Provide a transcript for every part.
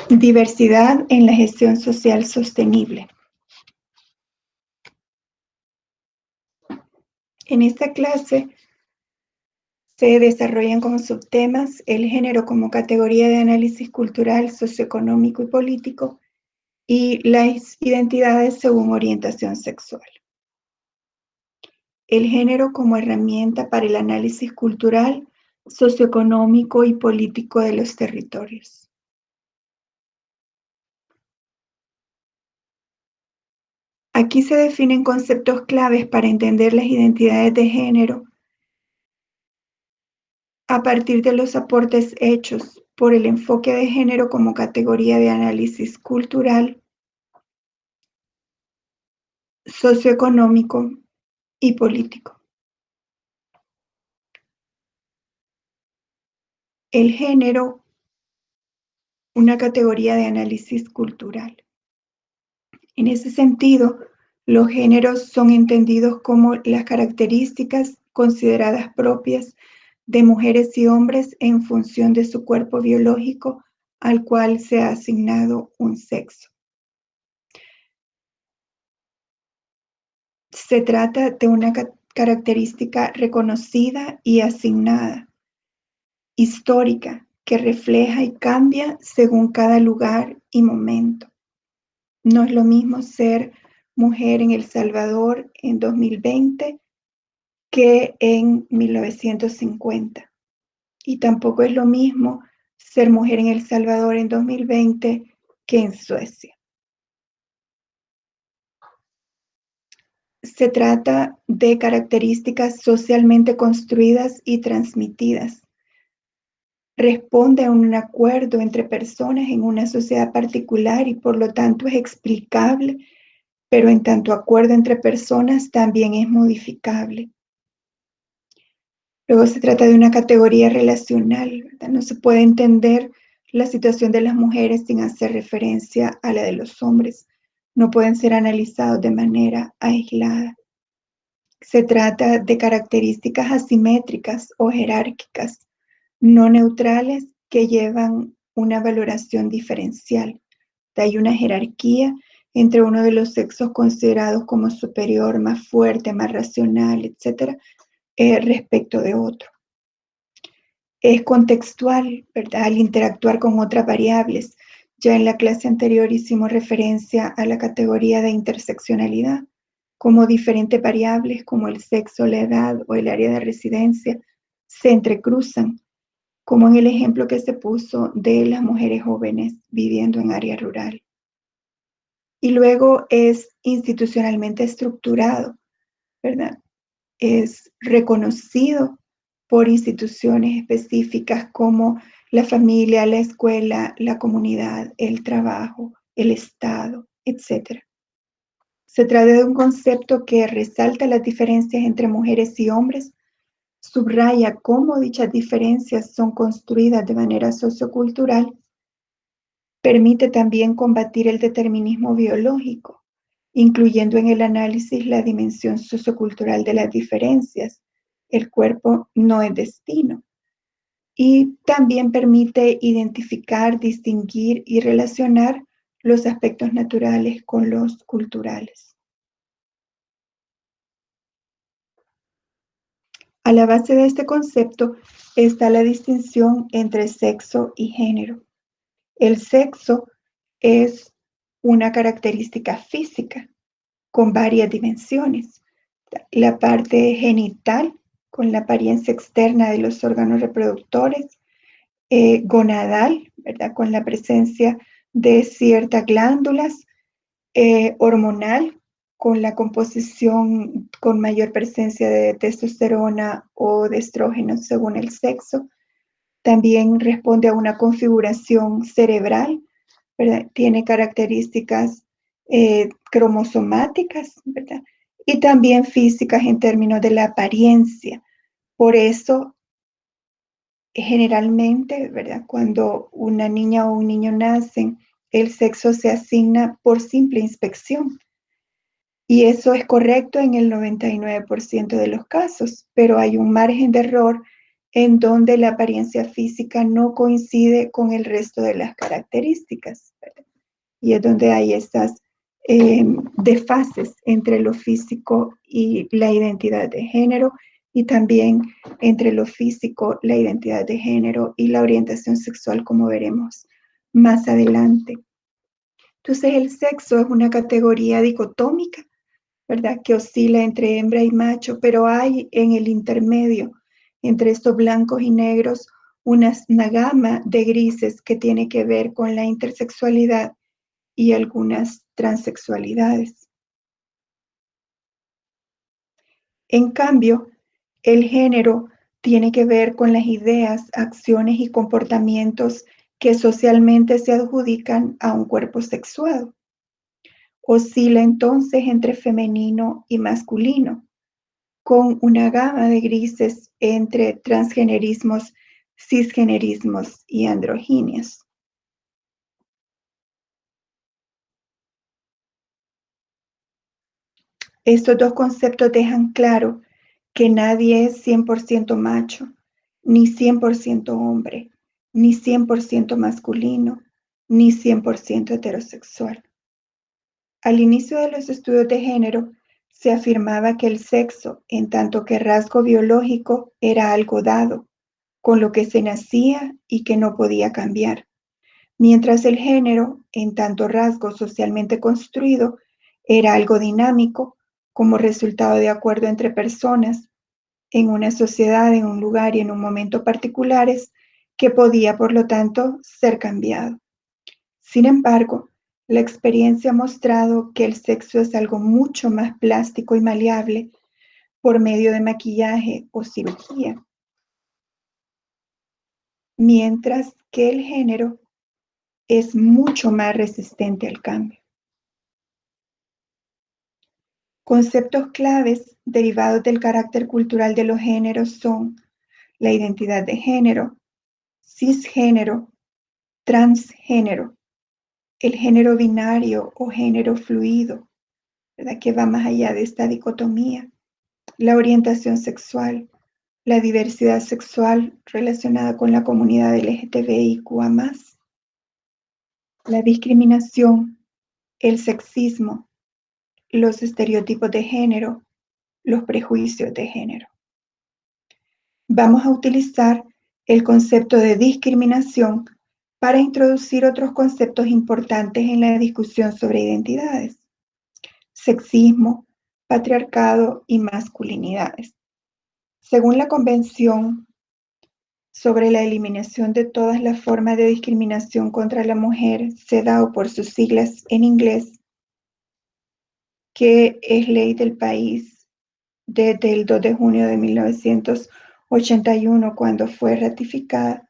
Diversidad en la gestión social sostenible. En esta clase se desarrollan como subtemas el género como categoría de análisis cultural, socioeconómico y político y las identidades según orientación sexual. El género como herramienta para el análisis cultural, socioeconómico y político de los territorios. Aquí se definen conceptos claves para entender las identidades de género a partir de los aportes hechos por el enfoque de género como categoría de análisis cultural, socioeconómico y político. El género, una categoría de análisis cultural. En ese sentido, los géneros son entendidos como las características consideradas propias de mujeres y hombres en función de su cuerpo biológico al cual se ha asignado un sexo. Se trata de una característica reconocida y asignada, histórica, que refleja y cambia según cada lugar y momento. No es lo mismo ser mujer en El Salvador en 2020 que en 1950. Y tampoco es lo mismo ser mujer en El Salvador en 2020 que en Suecia. Se trata de características socialmente construidas y transmitidas. Responde a un acuerdo entre personas en una sociedad particular y por lo tanto es explicable, pero en tanto acuerdo entre personas también es modificable. Luego se trata de una categoría relacional, ¿verdad? No se puede entender la situación de las mujeres sin hacer referencia a la de los hombres. No pueden ser analizados de manera aislada. Se trata de características asimétricas o jerárquicas, no neutrales, que llevan una valoración diferencial. Hay una jerarquía entre uno de los sexos considerados como superior, más fuerte, más racional, etcétera, respecto de otro. Es contextual, ¿verdad? Al interactuar con otras variables. Ya en la clase anterior hicimos referencia a la categoría de interseccionalidad, como diferentes variables como el sexo, la edad o el área de residencia se entrecruzan, como en el ejemplo que se puso de las mujeres jóvenes viviendo en área rural. Y luego es institucionalmente estructurado, ¿verdad? Es reconocido por instituciones específicas como la familia, la escuela, la comunidad, el trabajo, el Estado, etc. Se trata de un concepto que resalta las diferencias entre mujeres y hombres, subraya cómo dichas diferencias son construidas de manera sociocultural, permite también combatir el determinismo biológico, incluyendo en el análisis la dimensión sociocultural de las diferencias. El cuerpo no es destino. Y también permite identificar, distinguir y relacionar los aspectos naturales con los culturales. A la base de este concepto está la distinción entre sexo y género. El sexo es una característica física con varias dimensiones. La parte genital, con la apariencia externa de los órganos reproductores, gonadal, ¿verdad? Con la presencia de ciertas glándulas, hormonal, con la composición con mayor presencia de testosterona o de estrógenos según el sexo. También responde a una configuración cerebral, ¿verdad? Tiene características cromosomáticas, ¿verdad? Y también físicas en términos de la apariencia. Por eso, generalmente, ¿verdad? Cuando una niña o un niño nacen, el sexo se asigna por simple inspección. Y eso es correcto en el 99% de los casos, pero hay un margen de error en donde la apariencia física no coincide con el resto de las características, ¿verdad? Y es donde hay estas desfases entre lo físico y la identidad de género, y también entre lo físico, la identidad de género y la orientación sexual, como veremos más adelante. Entonces, el sexo es una categoría dicotómica, ¿verdad? Que oscila entre hembra y macho, pero hay en el intermedio, entre estos blancos y negros, una gama de grises que tiene que ver con la intersexualidad y algunas transexualidades. En cambio, el género tiene que ver con las ideas, acciones y comportamientos que socialmente se adjudican a un cuerpo sexuado. Oscila entonces entre femenino y masculino, con una gama de grises entre transgenerismos, cisgenerismos y androginias. Estos dos conceptos dejan claro que nadie es 100% macho, ni 100% hombre, ni 100% masculino, ni 100% heterosexual. Al inicio de los estudios de género, se afirmaba que el sexo, en tanto que rasgo biológico, era algo dado, con lo que se nacía y que no podía cambiar, mientras el género, en tanto rasgo socialmente construido, era algo dinámico, como resultado de acuerdo entre personas, en una sociedad, en un lugar y en un momento particulares, que podía, por lo tanto, ser cambiado. Sin embargo, la experiencia ha mostrado que el sexo es algo mucho más plástico y maleable por medio de maquillaje o cirugía, mientras que el género es mucho más resistente al cambio. Conceptos claves derivados del carácter cultural de los géneros son la identidad de género, cisgénero, transgénero, el género binario o género fluido, ¿verdad? Que va más allá de esta dicotomía, la orientación sexual, la diversidad sexual relacionada con la comunidad LGTBIQA+, la discriminación, el sexismo, los estereotipos de género, los prejuicios de género. Vamos a utilizar el concepto de discriminación para introducir otros conceptos importantes en la discusión sobre identidades: sexismo, patriarcado y masculinidades. Según la Convención sobre la eliminación de todas las formas de discriminación contra la mujer, CEDAW por sus siglas en inglés, que es ley del país desde el 2 de junio de 1981, cuando fue ratificada,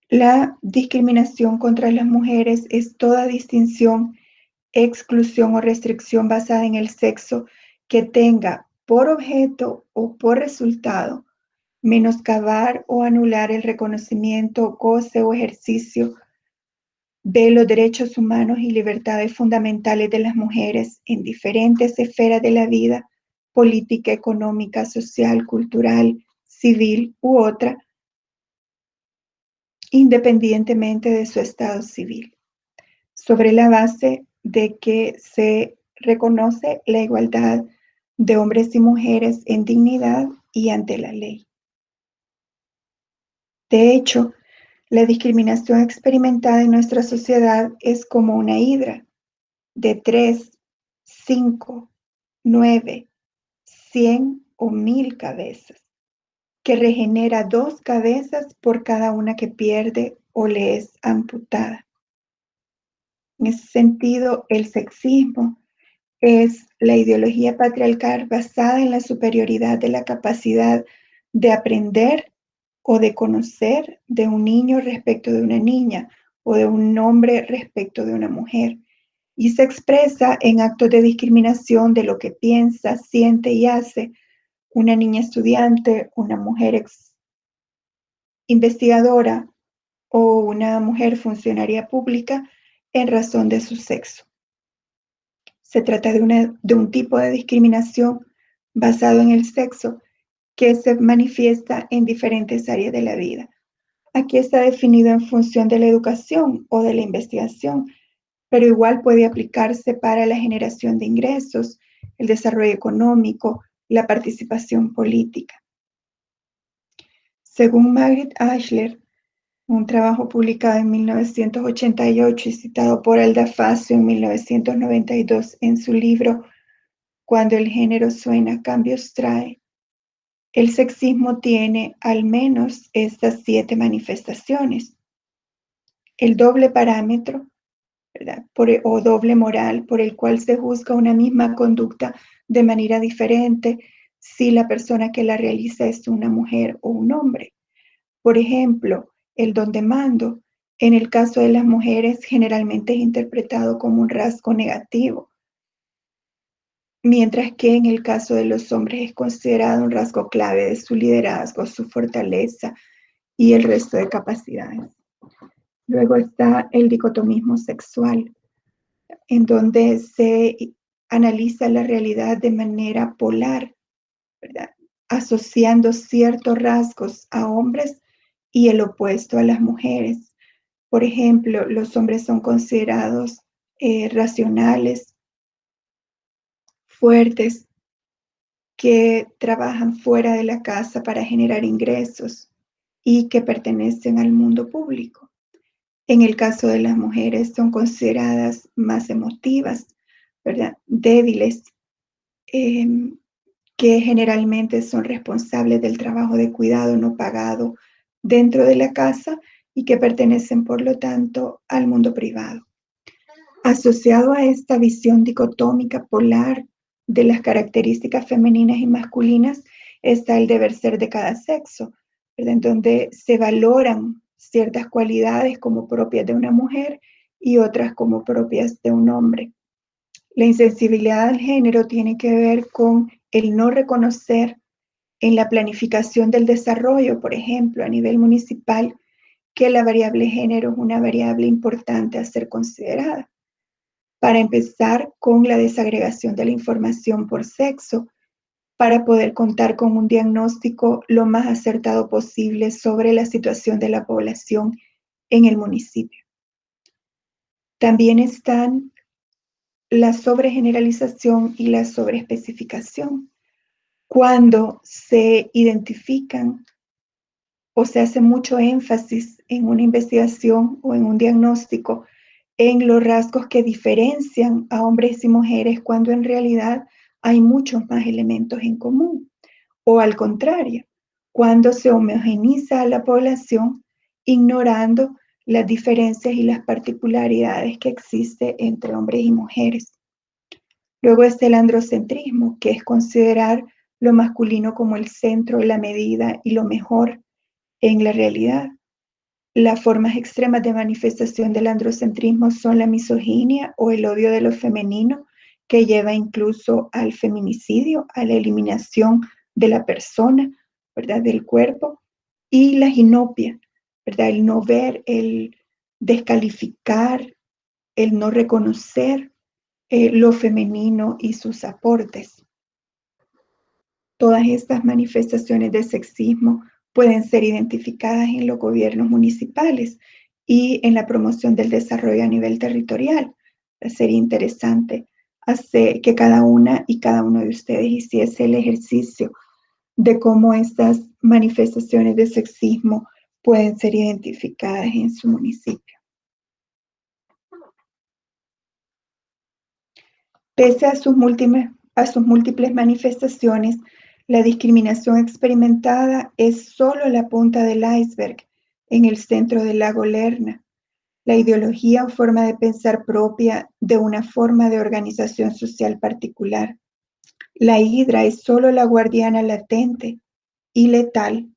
la discriminación contra las mujeres es toda distinción, exclusión o restricción basada en el sexo que tenga por objeto o por resultado menoscabar o anular el reconocimiento, goce o ejercicio de los derechos humanos y libertades fundamentales de las mujeres en diferentes esferas de la vida política, económica, social, cultural, civil u otra, independientemente de su estado civil, sobre la base de que se reconoce la igualdad de hombres y mujeres en dignidad y ante la ley. De hecho, la discriminación experimentada en nuestra sociedad es como una hidra de 3, 5, 9, 100 o 1000 cabezas, que regenera 2 cabezas por cada una que pierde o le es amputada. En ese sentido, el sexismo es la ideología patriarcal basada en la superioridad de la capacidad de aprender o de conocer de un niño respecto de una niña o de un hombre respecto de una mujer, y se expresa en actos de discriminación de lo que piensa, siente y hace una niña estudiante, una mujer investigadora o una mujer funcionaria pública en razón de su sexo. Se trata de un tipo de discriminación basado en el sexo que se manifiesta en diferentes áreas de la vida. Aquí está definido en función de la educación o de la investigación, pero igual puede aplicarse para la generación de ingresos, el desarrollo económico, la participación política. Según Margaret Ashler, un trabajo publicado en 1988 y citado por Alda Facio en 1992 en su libro Cuando el género suena, cambios trae, el sexismo tiene al menos estas 7 manifestaciones. El doble parámetro, ¿verdad? O doble moral por el cual se juzga una misma conducta de manera diferente si la persona que la realiza es una mujer o un hombre. Por ejemplo, el don de mando, en el caso de las mujeres, generalmente es interpretado como un rasgo negativo, mientras que en el caso de los hombres es considerado un rasgo clave de su liderazgo, su fortaleza y el resto de capacidades. Luego está el dicotomismo sexual, en donde se analiza la realidad de manera polar, ¿verdad? Asociando ciertos rasgos a hombres y el opuesto a las mujeres. Por ejemplo, los hombres son considerados racionales, fuertes, que trabajan fuera de la casa para generar ingresos y que pertenecen al mundo público. En el caso de las mujeres son consideradas más emotivas, ¿verdad? Débiles, que generalmente son responsables del trabajo de cuidado no pagado dentro de la casa y que pertenecen, por lo tanto, al mundo privado. Asociado a esta visión dicotómica polar de las características femeninas y masculinas está el deber ser de cada sexo, ¿verdad? En donde se valoran ciertas cualidades como propias de una mujer y otras como propias de un hombre. La insensibilidad al género tiene que ver con el no reconocer en la planificación del desarrollo, por ejemplo, a nivel municipal, que la variable género es una variable importante a ser considerada. Para empezar, con la desagregación de la información por sexo, para poder contar con un diagnóstico lo más acertado posible sobre la situación de la población en el municipio. También están la sobregeneralización y la sobreespecificación. Cuando se identifican o se hace mucho énfasis en una investigación o en un diagnóstico en los rasgos que diferencian a hombres y mujeres cuando en realidad hay muchos más elementos en común. O al contrario, cuando se homogeneiza a la población ignorando las diferencias y las particularidades que existen entre hombres y mujeres. Luego está el androcentrismo, que es considerar lo masculino como el centro, la medida y lo mejor en la realidad. Las formas extremas de manifestación del androcentrismo son la misoginia o el odio de lo femenino, que lleva incluso al feminicidio, a la eliminación de la persona, ¿verdad? Del cuerpo, y la ginopia, ¿verdad? El no ver, el descalificar, el no reconocer lo femenino y sus aportes. Todas estas manifestaciones de sexismo pueden ser identificadas en los gobiernos municipales y en la promoción del desarrollo a nivel territorial. Sería interesante hacer que cada una y cada uno de ustedes hiciese el ejercicio de cómo estas manifestaciones de sexismo pueden ser identificadas en su municipio. Pese a sus múltiples manifestaciones, la discriminación experimentada es solo la punta del iceberg en el centro del lago Lerna. La ideología o forma de pensar propia de una forma de organización social particular. La hidra es solo la guardiana latente y letal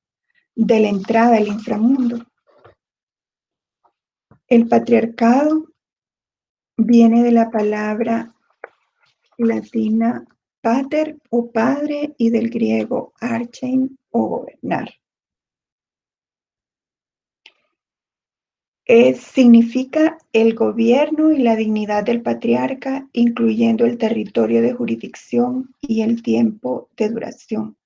de la entrada al inframundo. El patriarcado viene de la palabra latina pater o padre y del griego archein o gobernar. Significa el gobierno y la dignidad del patriarca, incluyendo el territorio de jurisdicción y el tiempo de duración.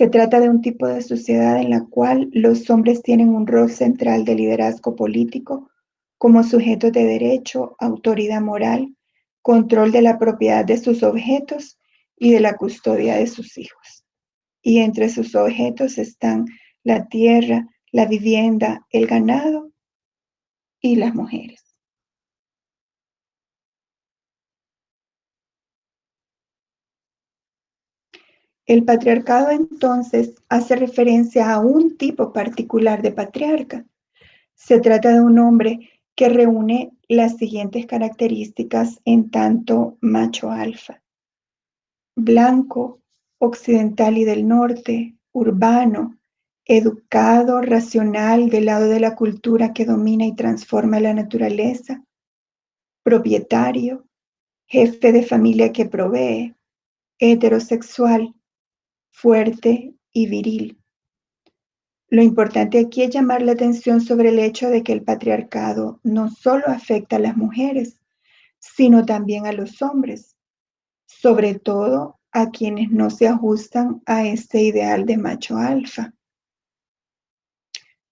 Se trata de un tipo de sociedad en la cual los hombres tienen un rol central de liderazgo político como sujetos de derecho, autoridad moral, control de la propiedad de sus objetos y de la custodia de sus hijos. Y entre sus objetos están la tierra, la vivienda, el ganado y las mujeres. El patriarcado entonces hace referencia a un tipo particular de patriarca. Se trata de un hombre que reúne las siguientes características en tanto macho alfa: blanco, occidental y del norte, urbano, educado, racional, del lado de la cultura que domina y transforma la naturaleza, propietario, jefe de familia que provee, heterosexual, fuerte y viril. Lo importante aquí es llamar la atención sobre el hecho de que el patriarcado no solo afecta a las mujeres, sino también a los hombres, sobre todo a quienes no se ajustan a este ideal de macho alfa.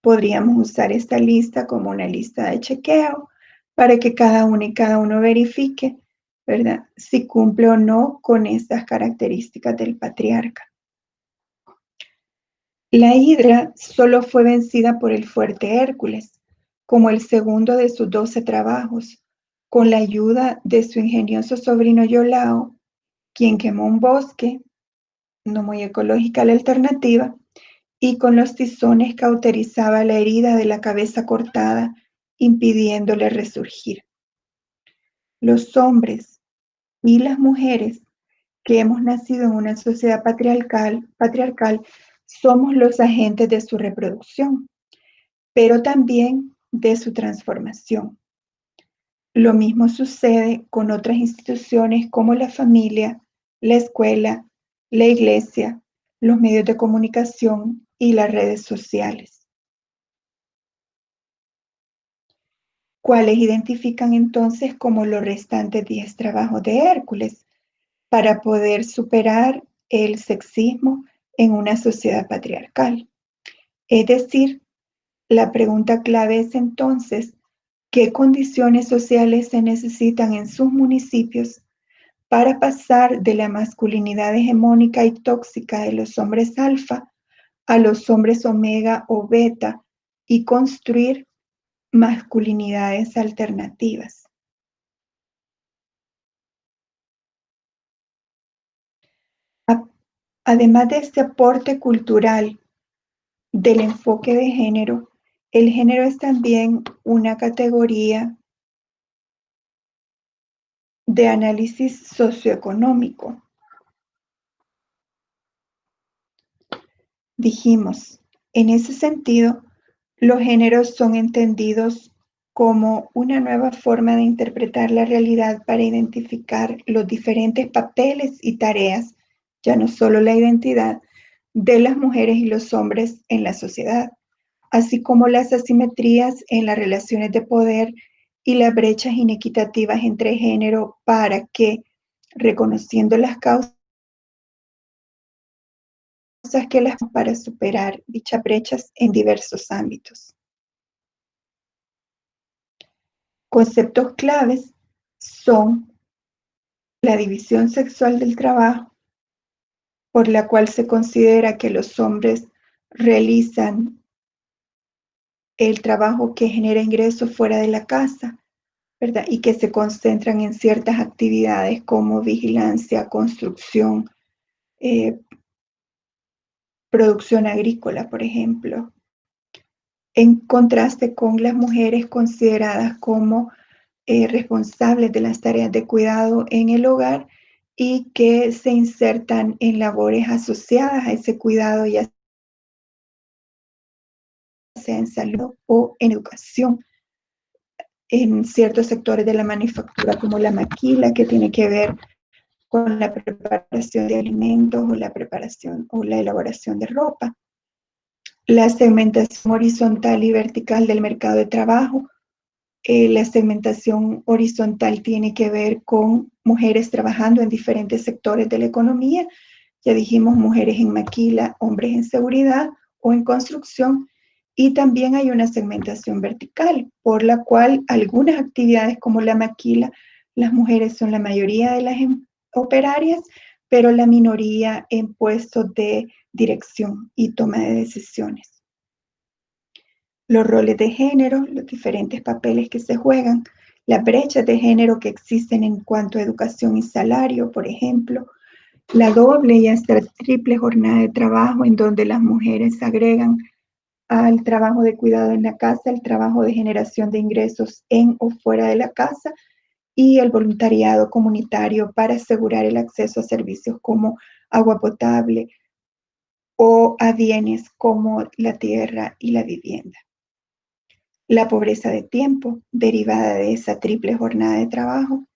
Podríamos usar esta lista como una lista de chequeo para que cada uno y cada uno verifique, ¿verdad?, si cumple o no con estas características del patriarca. La hidra solo fue vencida por el fuerte Hércules, como el segundo de sus 12 trabajos, con la ayuda de su ingenioso sobrino Iolao, quien quemó un bosque, no muy ecológica la alternativa, y con los tizones cauterizaba la herida de la cabeza cortada, impidiéndole resurgir. Los hombres y las mujeres que hemos nacido en una sociedad patriarcal somos los agentes de su reproducción, pero también de su transformación. Lo mismo sucede con otras instituciones como la familia, la escuela, la iglesia, los medios de comunicación y las redes sociales, cuales identifican entonces como los restantes 10 trabajos de Hércules para poder superar el sexismo en una sociedad patriarcal. Es decir, la pregunta clave es entonces, ¿qué condiciones sociales se necesitan en sus municipios para pasar de la masculinidad hegemónica y tóxica de los hombres alfa a los hombres omega o beta y construir masculinidades alternativas? Además de este aporte cultural del enfoque de género, el género es también una categoría de análisis socioeconómico. Dijimos, en ese sentido, los géneros son entendidos como una nueva forma de interpretar la realidad para identificar los diferentes papeles y tareas, ya no solo la identidad, de las mujeres y los hombres en la sociedad, así como las asimetrías en las relaciones de poder y las brechas inequitativas entre género para que, reconociendo las causas que las para superar dichas brechas en diversos ámbitos. Conceptos claves son la división sexual del trabajo, por la cual se considera que los hombres realizan el trabajo que genera ingresos fuera de la casa, ¿verdad? Y que se concentran en ciertas actividades como vigilancia, construcción, producción agrícola, por ejemplo, en contraste con las mujeres consideradas como responsables de las tareas de cuidado en el hogar y que se insertan en labores asociadas a ese cuidado, ya sea en salud o en educación, en ciertos sectores de la manufactura como la maquila, que tiene que ver con la preparación de alimentos o la preparación o la elaboración de ropa. La segmentación horizontal y vertical del mercado de trabajo. La segmentación horizontal tiene que ver con mujeres trabajando en diferentes sectores de la economía Ya dijimos mujeres en maquila, hombres en seguridad o en construcción. Y también hay una segmentación vertical, por la cual algunas actividades como la maquila, las mujeres son la mayoría de las operarias, pero la minoría en puestos de dirección y toma de decisiones. Los roles de género, los diferentes papeles que se juegan, las brechas de género que existen en cuanto a educación y salario, por ejemplo, la doble y hasta triple jornada de trabajo en donde las mujeres agregan al trabajo de cuidado en la casa, el trabajo de generación de ingresos en o fuera de la casa y el voluntariado comunitario para asegurar el acceso a servicios como agua potable o a bienes como la tierra y la vivienda. La pobreza de tiempo derivada de esa triple jornada de trabajo,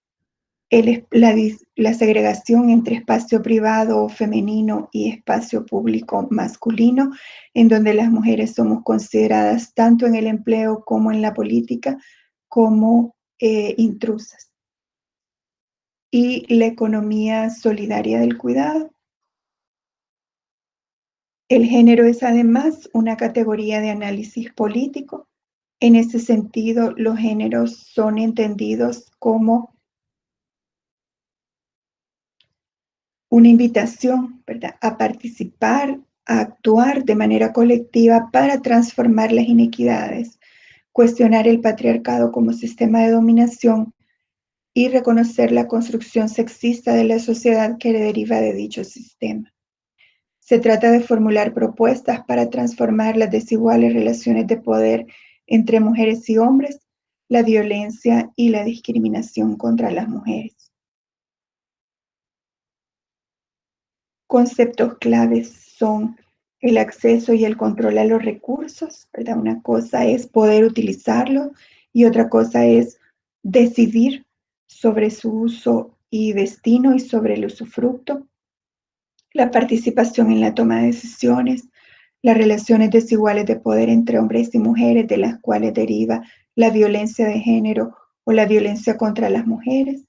la segregación entre espacio privado femenino y espacio público masculino, en donde las mujeres somos consideradas tanto en el empleo como en la política como intrusas. Y la economía solidaria del cuidado. El género es además una categoría de análisis político. En ese sentido, los géneros son entendidos como una invitación, ¿verdad?, a participar, a actuar de manera colectiva para transformar las inequidades, cuestionar el patriarcado como sistema de dominación y reconocer la construcción sexista de la sociedad que deriva de dicho sistema. Se trata de formular propuestas para transformar las desiguales relaciones de poder entre mujeres y hombres, la violencia y la discriminación contra las mujeres. Conceptos claves son el acceso y el control a los recursos, ¿verdad? Una cosa es poder utilizarlos y otra cosa es decidir sobre su uso y destino y sobre el usufructo. La participación en la toma de decisiones, las relaciones desiguales de poder entre hombres y mujeres, de las cuales deriva la violencia de género o la violencia contra las mujeres,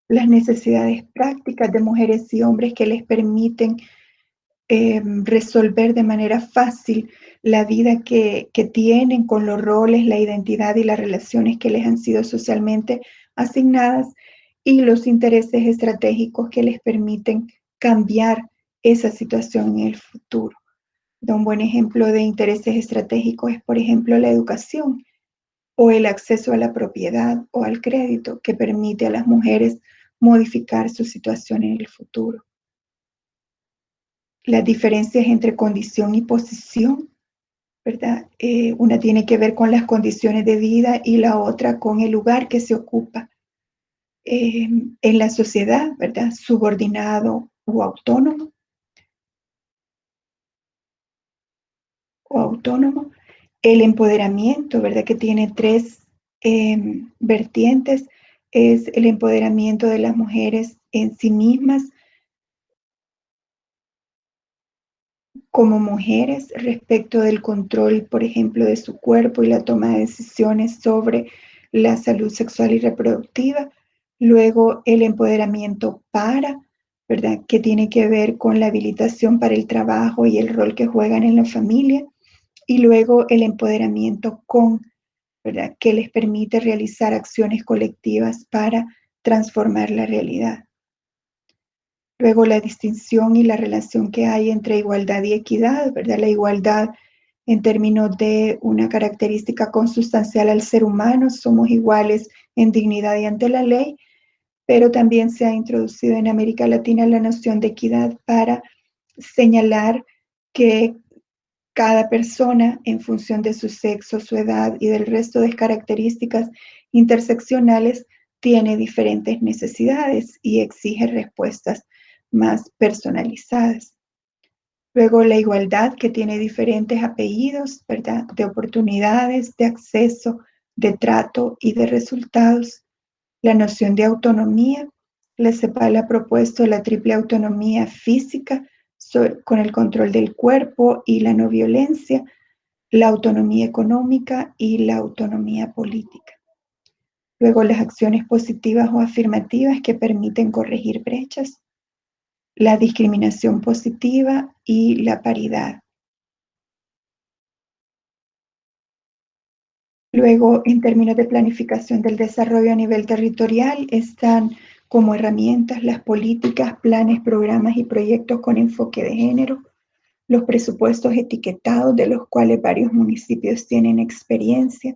las necesidades prácticas de mujeres y hombres que les permiten resolver de manera fácil la vida que tienen con los roles, la identidad y las relaciones que les han sido socialmente asignadas y los intereses estratégicos que les permiten cambiar esa situación en el futuro. Un buen ejemplo de intereses estratégicos es, por ejemplo, la educación o el acceso a la propiedad o al crédito que permite a las mujeres modificar su situación en el futuro. Las diferencias entre condición y posición, ¿verdad? Una tiene que ver con las condiciones de vida y la otra con el lugar que se ocupa en la sociedad, ¿verdad? Subordinado o autónomo. El empoderamiento, ¿verdad? Que tiene tres vertientes. Es el empoderamiento de las mujeres en sí mismas, como mujeres respecto del control, por ejemplo, de su cuerpo y la toma de decisiones sobre la salud sexual y reproductiva. Luego, el empoderamiento ¿verdad?, que tiene que ver con la habilitación para el trabajo y el rol que juegan en la familia. Y luego, el empoderamiento ¿verdad?, que les permite realizar acciones colectivas para transformar la realidad. Luego la distinción y la relación que hay entre igualdad y equidad, ¿verdad? La igualdad en términos de una característica consustancial al ser humano, somos iguales en dignidad y ante la ley, pero también se ha introducido en América Latina la noción de equidad para señalar que cada persona, en función de su sexo, su edad y del resto de características interseccionales, tiene diferentes necesidades y exige respuestas más personalizadas. Luego, la igualdad, que tiene diferentes apellidos, ¿verdad?, de oportunidades, de acceso, de trato y de resultados. La noción de autonomía, la CEPAL ha propuesto la triple autonomía física con el control del cuerpo y la no violencia, la autonomía económica y la autonomía política. Luego, las acciones positivas o afirmativas que permiten corregir brechas. la discriminación positiva y la paridad. Luego, en términos de planificación del desarrollo a nivel territorial, están como herramientas las políticas, planes, programas y proyectos con enfoque de género, los presupuestos etiquetados de los cuales varios municipios tienen experiencia,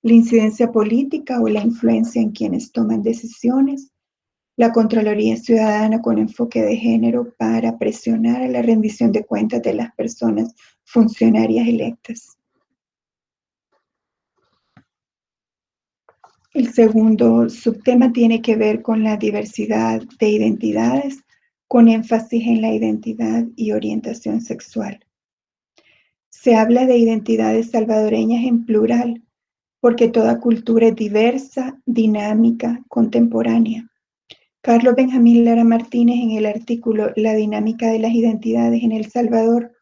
la incidencia política o la influencia en quienes toman decisiones, la Contraloría Ciudadana con enfoque de género para presionar a la rendición de cuentas de las personas funcionarias electas. El segundo subtema tiene que ver con la diversidad de identidades, con énfasis en la identidad y orientación sexual. Se habla de identidades salvadoreñas en plural, porque toda cultura es diversa, dinámica, contemporánea. Carlos Benjamín Lara Martínez, en el artículo La dinámica de las identidades en El Salvador,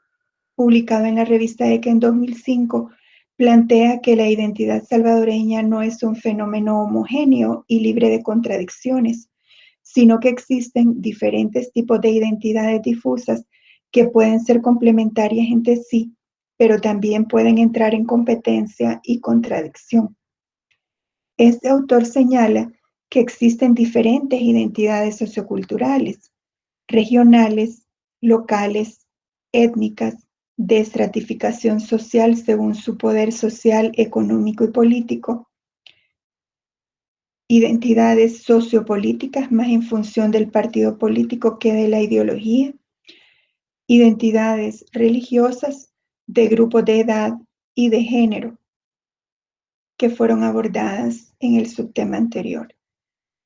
publicado en la revista ECA en 2005, plantea que la identidad salvadoreña no es un fenómeno homogéneo y libre de contradicciones, sino que existen diferentes tipos de identidades difusas que pueden ser complementarias entre sí, pero también pueden entrar en competencia y contradicción. Este autor señala que existen diferentes identidades socioculturales, regionales, locales, étnicas, de estratificación social según su poder social, económico y político, identidades sociopolíticas más en función del partido político que de la ideología, identidades religiosas, de grupo de edad y de género, que fueron abordadas en el subtema anterior.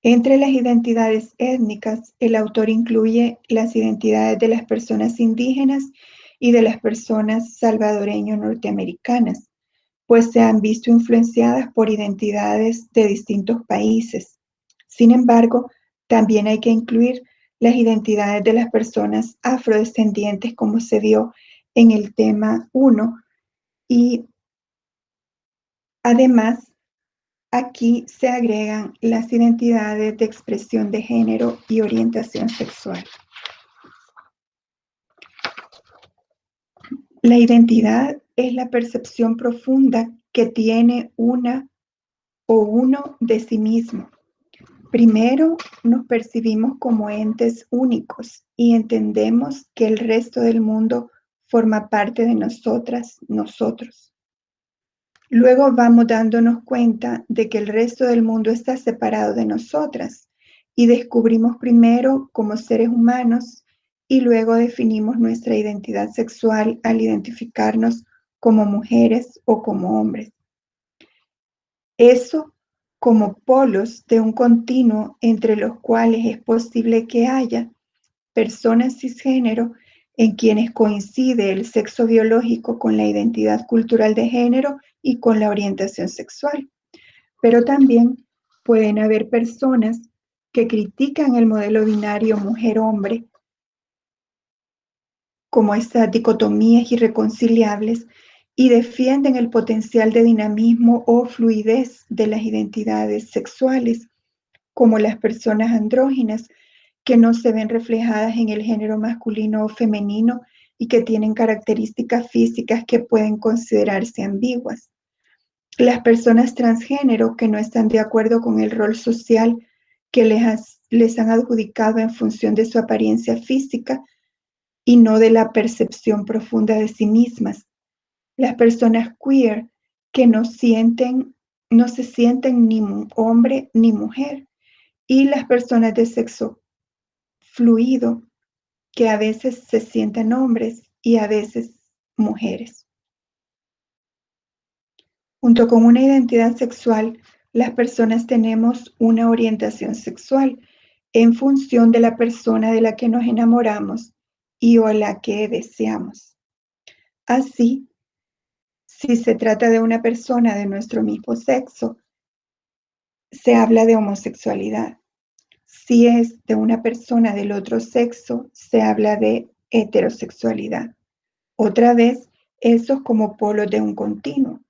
Entre las identidades étnicas, el autor incluye las identidades de las personas indígenas y de las personas salvadoreño-norteamericanas, pues se han visto influenciadas por identidades de distintos países. Sin embargo, también hay que incluir las identidades de las personas afrodescendientes, como se vio en el tema 1, y además aquí se agregan las identidades de expresión de género y orientación sexual. La identidad es la percepción profunda que tiene una o uno de sí mismo. Primero, nos percibimos como entes únicos y entendemos que el resto del mundo forma parte de nosotras, nosotros. Luego vamos dándonos cuenta de que el resto del mundo está separado de nosotras y descubrimos primero como seres humanos y luego definimos nuestra identidad sexual al identificarnos como mujeres o como hombres. Eso como polos de un continuo entre los cuales es posible que haya personas cisgénero en quienes coincide el sexo biológico con la identidad cultural de género y con la orientación sexual. Pero también pueden haber personas que critican el modelo binario mujer-hombre como estas dicotomías irreconciliables y defienden el potencial de dinamismo o fluidez de las identidades sexuales, como las personas andróginas, que no se ven reflejadas en el género masculino o femenino y que tienen características físicas que pueden considerarse ambiguas. Las personas transgénero que no están de acuerdo con el rol social que les han adjudicado en función de su apariencia física y no de la percepción profunda de sí mismas. Las personas queer que no se sienten ni hombre ni mujer. Y las personas de sexo fluido que a veces se sienten hombres y a veces mujeres. Junto con una identidad sexual, las personas tenemos una orientación sexual en función de la persona de la que nos enamoramos y o a la que deseamos. Así, si se trata de una persona de nuestro mismo sexo, se habla de homosexualidad. Si es de una persona del otro sexo, se habla de heterosexualidad. Otra vez, esos como polos de un continuo,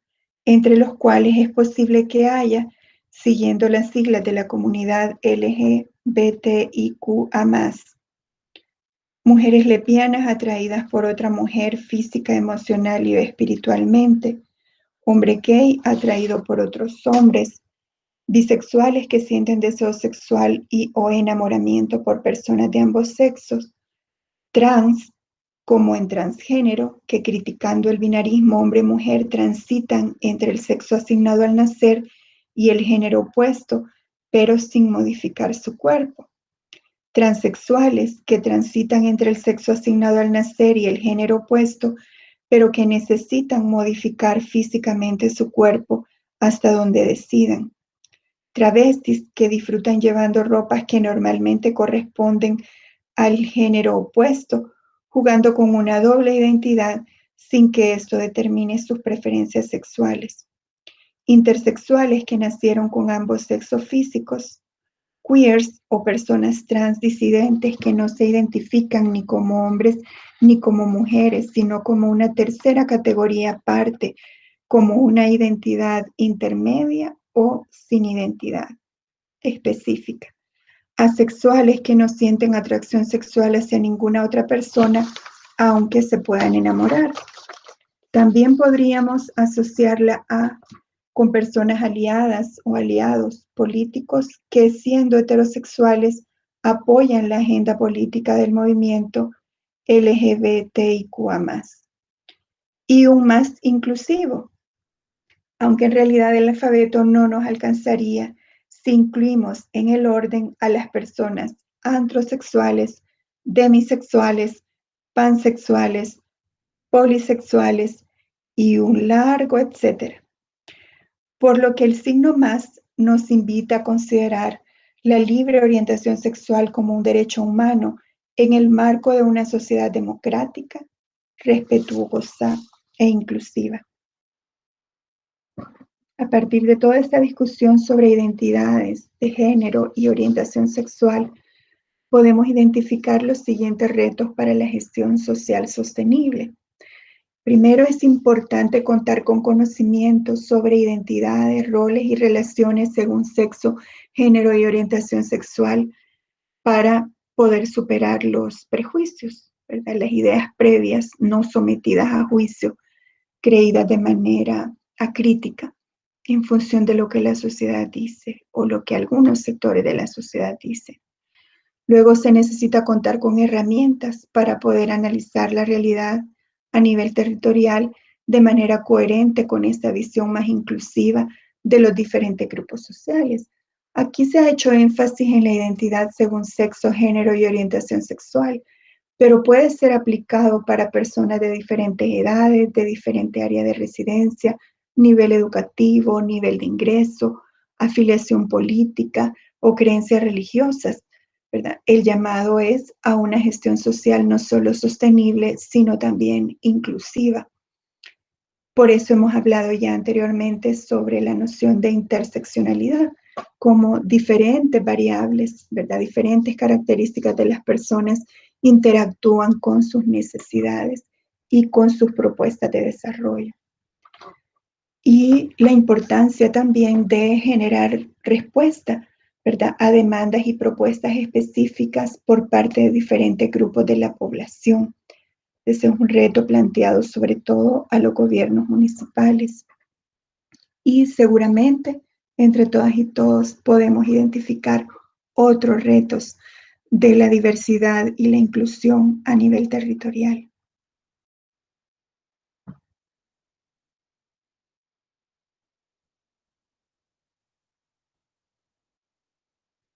entre los cuales es posible que haya, siguiendo las siglas de la comunidad LGBTIQA+, mujeres lesbianas atraídas por otra mujer física, emocional y espiritualmente, hombre gay atraído por otros hombres, bisexuales que sienten deseo sexual y o enamoramiento por personas de ambos sexos, trans, como en transgénero, que criticando el binarismo hombre-mujer transitan entre el sexo asignado al nacer y el género opuesto, pero sin modificar su cuerpo. Transexuales que transitan entre el sexo asignado al nacer y el género opuesto, pero que necesitan modificar físicamente su cuerpo hasta donde decidan. Travestis que disfrutan llevando ropas que normalmente corresponden al género opuesto, jugando con una doble identidad sin que esto determine sus preferencias sexuales. Intersexuales que nacieron con ambos sexos físicos. Queers o personas trans disidentes que no se identifican ni como hombres ni como mujeres, sino como una tercera categoría aparte, como una identidad intermedia o sin identidad específica. Asexuales que no sienten atracción sexual hacia ninguna otra persona, aunque se puedan enamorar. También podríamos asociarla con personas aliadas o aliados políticos que, siendo heterosexuales, apoyan la agenda política del movimiento LGBTIQA+. Y un más inclusivo, aunque en realidad el alfabeto no nos alcanzaría si incluimos en el orden a las personas androsexuales, demisexuales, pansexuales, polisexuales y un largo etcétera. Por lo que el signo más nos invita a considerar la libre orientación sexual como un derecho humano en el marco de una sociedad democrática, respetuosa e inclusiva. A partir de toda esta discusión sobre identidades de género y orientación sexual, podemos identificar los siguientes retos para la gestión social sostenible. Primero, es importante contar con conocimientos sobre identidades, roles y relaciones según sexo, género y orientación sexual para poder superar los prejuicios, ¿verdad? Las ideas previas no sometidas a juicio, creídas de manera acrítica en función de lo que la sociedad dice o lo que algunos sectores de la sociedad dicen. Luego se necesita contar con herramientas para poder analizar la realidad a nivel territorial de manera coherente con esta visión más inclusiva de los diferentes grupos sociales. Aquí se ha hecho énfasis en la identidad según sexo, género y orientación sexual, pero puede ser aplicado para personas de diferentes edades, de diferente área de residencia, nivel educativo, nivel de ingreso, afiliación política o creencias religiosas, ¿verdad? El llamado es a una gestión social no solo sostenible, sino también inclusiva. Por eso hemos hablado ya anteriormente sobre la noción de interseccionalidad, como diferentes variables, ¿verdad? Diferentes características de las personas interactúan con sus necesidades y con sus propuestas de desarrollo. Y la importancia también de generar respuesta, ¿verdad?, a demandas y propuestas específicas por parte de diferentes grupos de la población. Ese es un reto planteado sobre todo a los gobiernos municipales. Y seguramente entre todas y todos podemos identificar otros retos de la diversidad y la inclusión a nivel territorial.